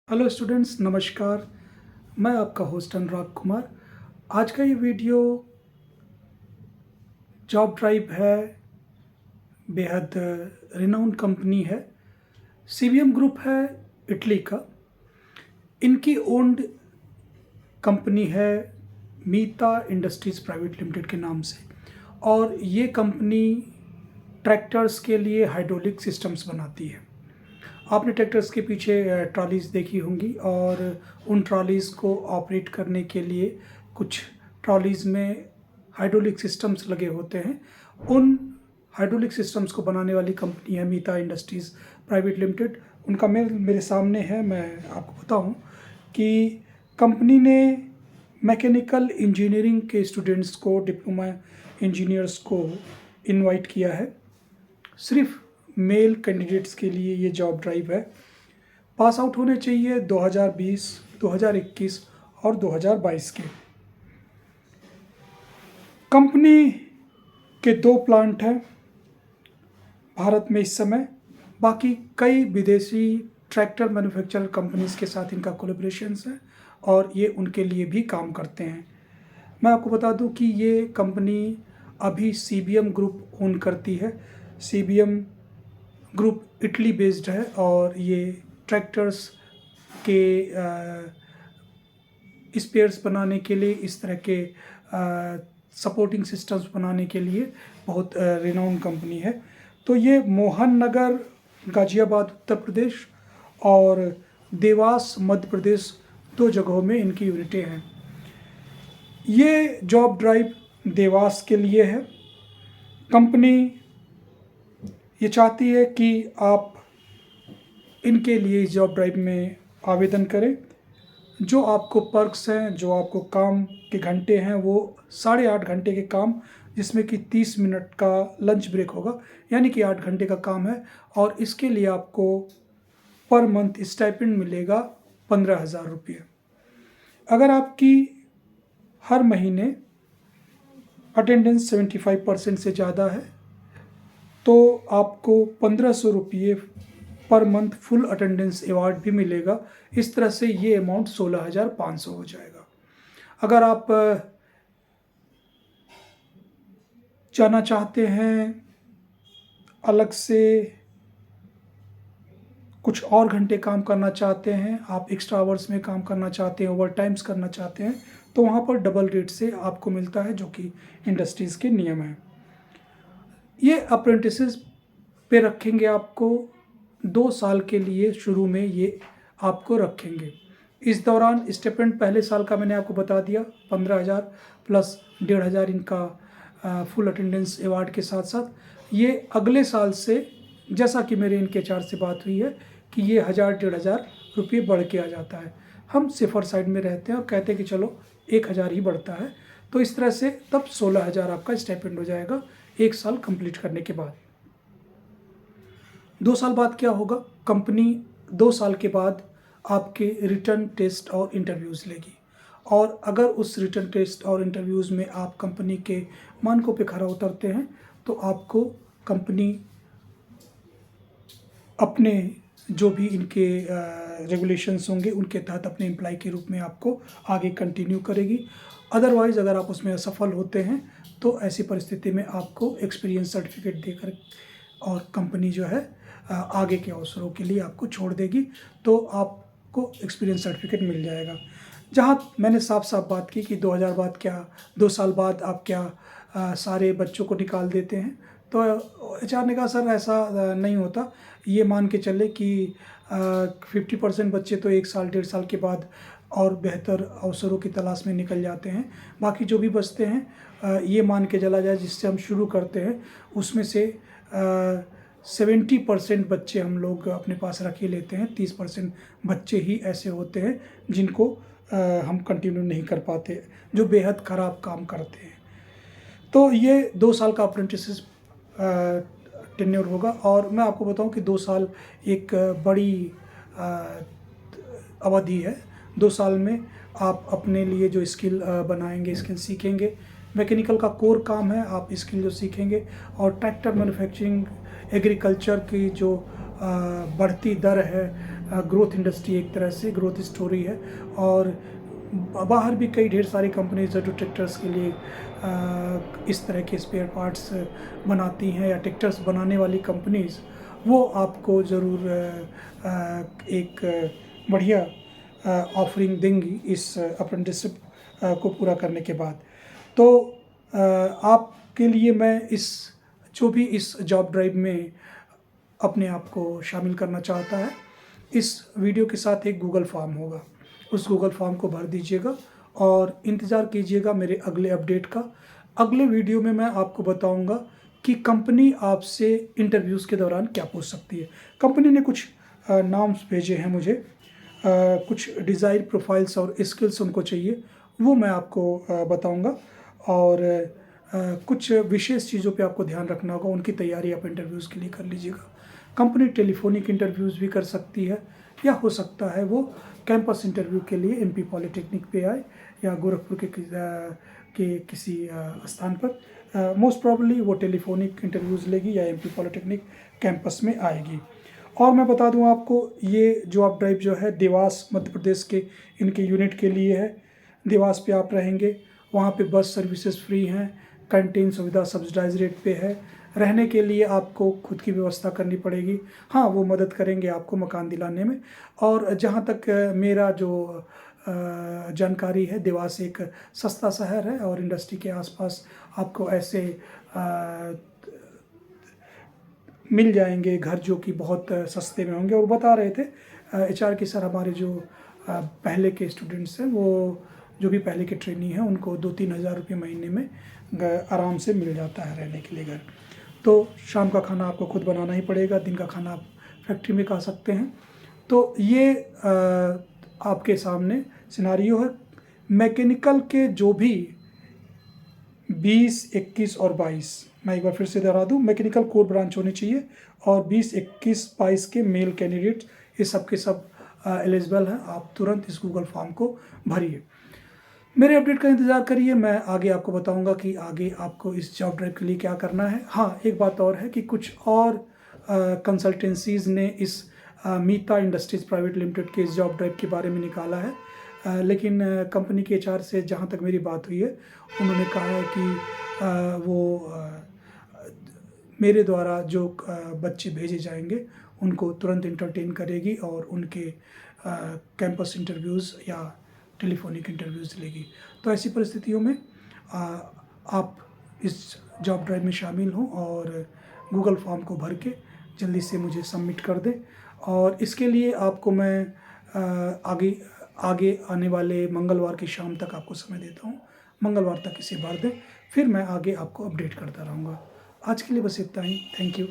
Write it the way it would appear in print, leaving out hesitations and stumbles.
Hello students, नमस्कार। मैं आपका होस्ट अनुराग कुमार। आज का ये वीडियो जॉब ड्राइव है। बेहद रिनाउंड कंपनी है। सीबीएम ग्रुप है इटली का। इनकी ओन्ड कंपनी है मीता इंडस्ट्रीज़ प्राइवेट लिमिटेड के नाम से। और ये कंपनी ट्रैक्टर्स के लिए हाइड्रोलिक सिस्टम्स बनाती है। आपने ट्रैक्टर्स के पीछे ट्रॉलीज़ देखी होंगी और उन ट्रॉलीज़ को ऑपरेट करने के लिए कुछ ट्रॉलीज़ में हाइड्रोलिक सिस्टम्स लगे होते हैं। उन हाइड्रोलिक सिस्टम्स को बनाने वाली कंपनी है मीता इंडस्ट्रीज़ प्राइवेट लिमिटेड। उनका मेरे सामने है। मैं आपको बताऊं कि कंपनी ने मैकेनिकल इंजीनियरिंग के स्टूडेंट्स को, डिप्लोमा इंजीनियर्स को इनवाइट किया है। सिर्फ मेल कैंडिडेट्स के लिए ये जॉब ड्राइव है। पास आउट होने चाहिए 2020, 2021 और 2022 के। कंपनी के 2 प्लांट हैं भारत में इस समय। बाकी कई विदेशी ट्रैक्टर मैन्युफैक्चरर कंपनीज के साथ इनका कोलैबोरेशंस है और ये उनके लिए भी काम करते हैं। मैं आपको बता दूं कि ये कंपनी अभी सीबीएम ग्रुप ओन करती है। सीबीएम ग्रुप इटली बेस्ड है और ये ट्रैक्टर्स के स्पेयर्स बनाने के लिए, इस तरह के सपोर्टिंग सिस्टम्स बनाने के लिए बहुत रिनाउंड कंपनी है। तो ये मोहन नगर गाजियाबाद उत्तर प्रदेश और देवास मध्य प्रदेश 2 जगहों में इनकी यूनिटें हैं। ये जॉब ड्राइव देवास के लिए है। कंपनी ये चाहती है कि आप इनके लिए इस जॉब ड्राइव में आवेदन करें। जो आपको पर्क्स हैं, जो आपको काम के घंटे हैं, वो 8.5 घंटे के काम, जिसमें कि 30 मिनट का लंच ब्रेक होगा, यानी कि 8 घंटे का काम है। और इसके लिए आपको पर मंथ स्टाइपेंड मिलेगा 15,000 रुपये। अगर आपकी हर महीने अटेंडेंस 75% से ज़्यादा है तो आपको 1,500 रुपये per month full attendance award भी मिलेगा। इस तरह से ये अमाउंट 16,500 हो जाएगा। अगर आप जाना चाहते हैं, अलग से कुछ और घंटे काम करना चाहते हैं, आप एक्स्ट्रा आवर्स में काम करना चाहते हैं, ओवर टाइम्स करना चाहते हैं, तो वहाँ पर डबल रेट से आपको मिलता है, जो कि इंडस्ट्रीज़ के नियम हैं। ये अप्रेंटिसेस पे रखेंगे आपको 2 साल के लिए। शुरू में ये आपको रखेंगे। इस दौरान स्टिपेंड पहले साल का मैंने आपको बता दिया 15,000 प्लस 1,500 इनका फुल अटेंडेंस अवार्ड के साथ साथ। ये अगले साल से, जैसा कि मेरे इनके चार्ज से बात हुई है, कि ये 1,000-1,500 रुपये बढ़ के आ जाता है। हम सेफर साइड में रहते हैं और कहते हैं कि चलो 1,000 ही बढ़ता है। तो इस तरह से तब 16,000 आपका स्टाइपेंड हो जाएगा 1 साल कंप्लीट करने के बाद। 2 साल बाद क्या होगा? कंपनी 2 साल के बाद आपके रिटर्न टेस्ट और इंटरव्यूज़ लेगी। और अगर उस रिटर्न टेस्ट और इंटरव्यूज़ में आप कंपनी के मानकों पे खरा उतरते हैं तो आपको कंपनी अपने जो भी इनके रेगुलेशंस होंगे उनके तहत अपने एम्प्लॉय के रूप में आपको आगे कंटिन्यू करेगी। अदरवाइज़ अगर आप उसमें असफल होते हैं तो ऐसी परिस्थिति में आपको एक्सपीरियंस सर्टिफिकेट देकर और कंपनी जो है आगे के अवसरों के लिए आपको छोड़ देगी। तो आपको एक्सपीरियंस सर्टिफिकेट मिल जाएगा। जहाँ मैंने साफ साफ बात की कि 2000 बाद क्या, 2 साल बाद आप क्या सारे बच्चों को निकाल देते हैं, तो एचआर ने कहा सर ऐसा नहीं होता। ये मान के चले कि 50% बच्चे तो 1 साल 1.5 साल के बाद और बेहतर अवसरों की तलाश में निकल जाते हैं। बाकी जो भी बचते हैं, ये मान के चला जाए जिससे हम शुरू करते हैं उसमें से 70% बच्चे हम लोग अपने पास रख ही लेते हैं। 30% बच्चे ही ऐसे होते हैं जिनको हम कंटिन्यू नहीं कर पाते, जो बेहद ख़राब काम करते हैं। तो ये 2 साल का अप्रेंटिस टेन्योर होगा। और मैं आपको बताऊं कि 2 साल एक बड़ी अवधि है। 2 साल में आप अपने लिए जो स्किल बनाएंगे, स्किल सीखेंगे। मैकेनिकल का कोर काम है, आप स्किल जो सीखेंगे। और ट्रैक्टर मैन्युफैक्चरिंग, एग्रीकल्चर की जो बढ़ती दर है, ग्रोथ इंडस्ट्री, एक तरह से ग्रोथ स्टोरी है। और बाहर भी कई ढेर सारी कंपनीज है जो ट्रैक्टर्स के लिए इस तरह के स्पेयर पार्ट्स बनाती हैं, या ट्रैक्टर्स बनाने वाली कंपनीज, वो आपको ज़रूर एक बढ़िया ऑफरिंग देंगी इस अप्रेंटिसशिप को पूरा करने के बाद। तो आपके लिए मैं जो भी इस जॉब ड्राइव में अपने आप को शामिल करना चाहता है, इस वीडियो के साथ एक गूगल फॉर्म होगा, उस गूगल फॉर्म को भर दीजिएगा और इंतज़ार कीजिएगा मेरे अगले अपडेट का। अगले वीडियो में मैं आपको बताऊंगा कि कंपनी आपसे इंटरव्यूज़ के दौरान क्या पूछ सकती है। कंपनी ने कुछ नाम्स भेजे हैं मुझे, कुछ डिज़ायर प्रोफाइल्स और स्किल्स उनको चाहिए, वो मैं आपको बताऊंगा। और कुछ विशेष चीज़ों पे आपको ध्यान रखना होगा, उनकी तैयारी आप इंटरव्यूज़ के लिए कर लीजिएगा। कंपनी टेलीफोनिक इंटरव्यूज़ भी कर सकती है, या हो सकता है वो कैंपस इंटरव्यू के लिए एमपी पॉलिटेक्निक पे आए, या गोरखपुर के किसी स्थान पर। मोस्ट प्रॉब्ली वो टेलीफोनिक इंटरव्यूज़ लेगी या एमपी पॉलिटेक्निक कैंपस में आएगी। और मैं बता दूं आपको, ये जॉब ड्राइव जो है देवास मध्य प्रदेश के इनके यूनिट के लिए है। देवास पे आप रहेंगे, वहाँ पे बस सर्विसेज फ्री हैं, कैंटीन सुविधा सब्सिडाइज रेट पे है। रहने के लिए आपको खुद की व्यवस्था करनी पड़ेगी। हाँ, वो मदद करेंगे आपको मकान दिलाने में। और जहाँ तक मेरा जो जानकारी है, देवास एक सस्ता शहर है और इंडस्ट्री के आसपास आपको ऐसे मिल जाएंगे घर जो कि बहुत सस्ते में होंगे। और बता रहे थे एचआर के सर, हमारे जो पहले के स्टूडेंट्स हैं, वो जो भी पहले के ट्रेनी हैं, उनको 2-3 हज़ार रुपये महीने में आराम से मिल जाता है रहने के लिए घर। तो शाम का खाना आपको खुद बनाना ही पड़ेगा, दिन का खाना आप फैक्ट्री में खा सकते हैं। तो ये आपके सामने सिनारियो है। मैकेनिकल के जो भी 20, 21 और 22, मैं एक बार फिर से दोहरा दूँ, मैकेनिकल कोर ब्रांच होनी चाहिए और 20, 21, 22 के मेल कैंडिडेट्स, ये सब के सब एलिजिबल हैं। आप तुरंत इस गूगल फॉर्म को भरिए, मेरे अपडेट का इंतज़ार करिए। मैं आगे आपको बताऊंगा कि आगे आपको इस जॉब ड्राइव के लिए क्या करना है। हाँ, एक बात और है कि कुछ और कंसल्टेंसीज़ ने इस मीता इंडस्ट्रीज़ प्राइवेट लिमिटेड के इस जॉब ड्राइव के बारे में निकाला है, लेकिन कंपनी के एचआर से जहाँ तक मेरी बात हुई है, उन्होंने कहा है कि वो मेरे द्वारा जो बच्चे भेजे जाएंगे उनको तुरंत इंटरटेन करेगी और उनके कैंपस इंटरव्यूज़ या टेलीफोनिक इंटरव्यूज़ लेगी। तो ऐसी परिस्थितियों में आप इस जॉब ड्राइव में शामिल हों और गूगल फॉर्म को भर के जल्दी से मुझे सबमिट कर दें। और इसके लिए आपको मैं आगे आने वाले मंगलवार की शाम तक आपको समय देता हूँ। मंगलवार तक इसे भर दें, फिर मैं आगे आपको अपडेट करता रहूँगा। आज के लिए बस इतना ही। Thank you.